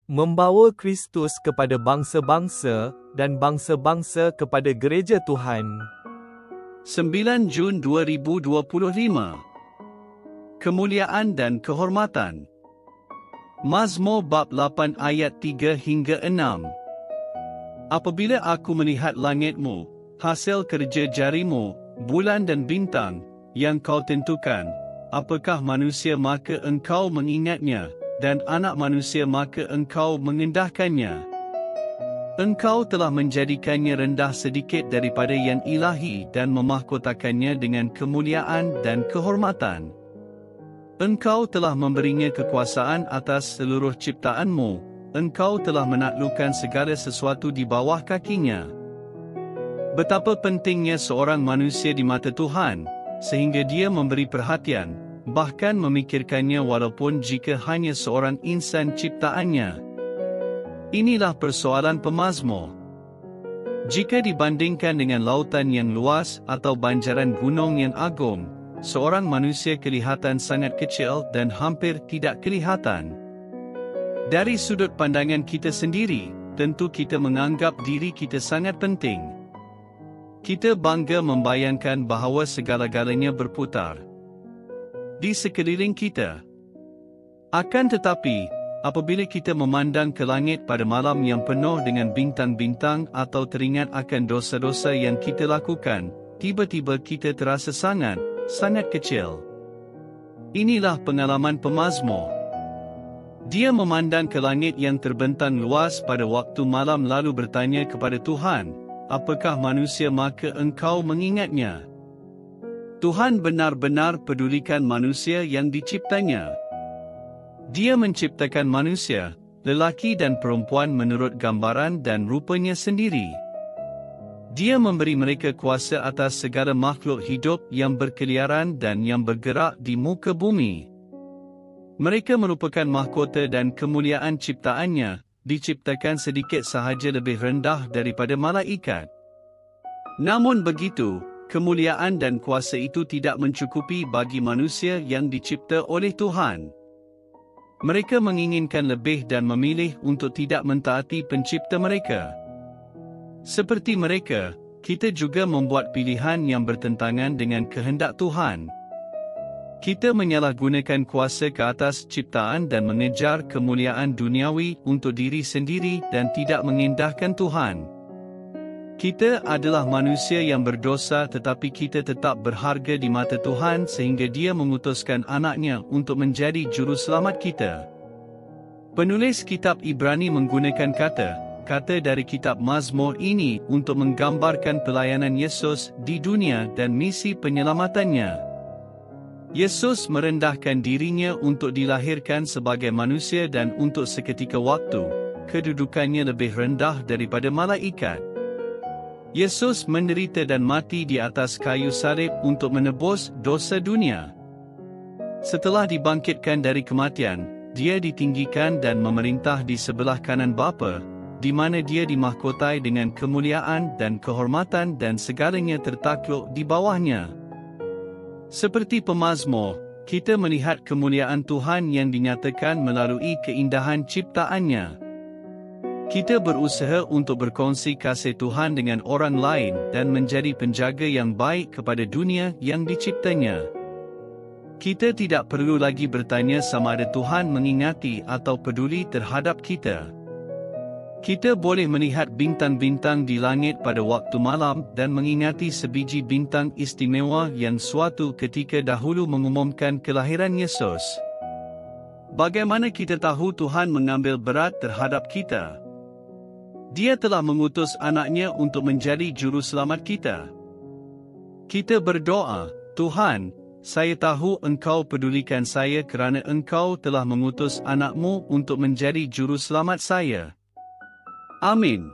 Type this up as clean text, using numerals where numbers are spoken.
membawa Kristus kepada bangsa-bangsa dan bangsa-bangsa kepada gereja Tuhan. 9 Jun 2025. Kemuliaan dan kehormatan. Mazmur bab 8 ayat 3 hingga 6. Apabila aku melihat langitmu, hasil kerja jarimu, bulan dan bintang, yang kau tentukan, apakah manusia maka engkau mengingatnya, dan anak manusia maka engkau mengendahkannya? Engkau telah menjadikannya rendah sedikit daripada yang ilahi dan memahkotakannya dengan kemuliaan dan kehormatan. Engkau telah memberinya kekuasaan atas seluruh ciptaanmu, engkau telah menaklukkan segala sesuatu di bawah kakinya. Betapa pentingnya seorang manusia di mata Tuhan, sehingga dia memberi perhatian, bahkan memikirkannya walaupun jika hanya seorang insan ciptaannya. Inilah persoalan pemazmur. Jika dibandingkan dengan lautan yang luas atau banjaran gunung yang agung, seorang manusia kelihatan sangat kecil dan hampir tidak kelihatan. Dari sudut pandangan kita sendiri, tentu kita menganggap diri kita sangat penting. Kita bangga membayangkan bahawa segala-galanya berputar di sekeliling kita. Akan tetapi, apabila kita memandang ke langit pada malam yang penuh dengan bintang-bintang atau teringat akan dosa-dosa yang kita lakukan, tiba-tiba kita terasa sangat kecil. Inilah pengalaman pemazmur. Dia memandang ke langit yang terbentang luas pada waktu malam lalu bertanya kepada Tuhan, apakah manusia maka engkau mengingatnya? Tuhan benar-benar pedulikan manusia yang diciptanya. Dia menciptakan manusia, lelaki dan perempuan menurut gambaran dan rupanya sendiri. Dia memberi mereka kuasa atas segala makhluk hidup yang berkeliaran dan yang bergerak di muka bumi. Mereka merupakan mahkota dan kemuliaan ciptaannya, diciptakan sedikit sahaja lebih rendah daripada malaikat. Namun begitu, kemuliaan dan kuasa itu tidak mencukupi bagi manusia yang dicipta oleh Tuhan. Mereka menginginkan lebih dan memilih untuk tidak mentaati pencipta mereka. Seperti mereka, kita juga membuat pilihan yang bertentangan dengan kehendak Tuhan. Kita menyalahgunakan kuasa ke atas ciptaan dan mengejar kemuliaan duniawi untuk diri sendiri dan tidak mengendahkan Tuhan. Kita adalah manusia yang berdosa tetapi kita tetap berharga di mata Tuhan sehingga Dia mengutuskan anaknya untuk menjadi juru selamat kita. Penulis kitab Ibrani menggunakan kata dari kitab Mazmur ini untuk menggambarkan pelayanan Yesus di dunia dan misi penyelamatannya. Yesus merendahkan dirinya untuk dilahirkan sebagai manusia dan untuk seketika waktu, kedudukannya lebih rendah daripada malaikat. Yesus menderita dan mati di atas kayu salib untuk menebus dosa dunia. Setelah dibangkitkan dari kematian, Dia ditinggikan dan memerintah di sebelah kanan Bapa, di mana Dia dimahkotai dengan kemuliaan dan kehormatan dan segalanya tertakluk di bawahnya. Seperti pemazmur, kita melihat kemuliaan Tuhan yang dinyatakan melalui keindahan ciptaannya. Kita berusaha untuk berkongsi kasih Tuhan dengan orang lain dan menjadi penjaga yang baik kepada dunia yang diciptanya. Kita tidak perlu lagi bertanya sama ada Tuhan mengingati atau peduli terhadap kita. Kita boleh melihat bintang-bintang di langit pada waktu malam dan mengingati sebiji bintang istimewa yang suatu ketika dahulu mengumumkan kelahiran Yesus. Bagaimana kita tahu Tuhan mengambil berat terhadap kita? Dia telah mengutus anaknya untuk menjadi juru selamat kita. Kita berdoa, Tuhan, saya tahu Engkau pedulikan saya kerana Engkau telah mengutus anakmu untuk menjadi juru selamat saya. Amin.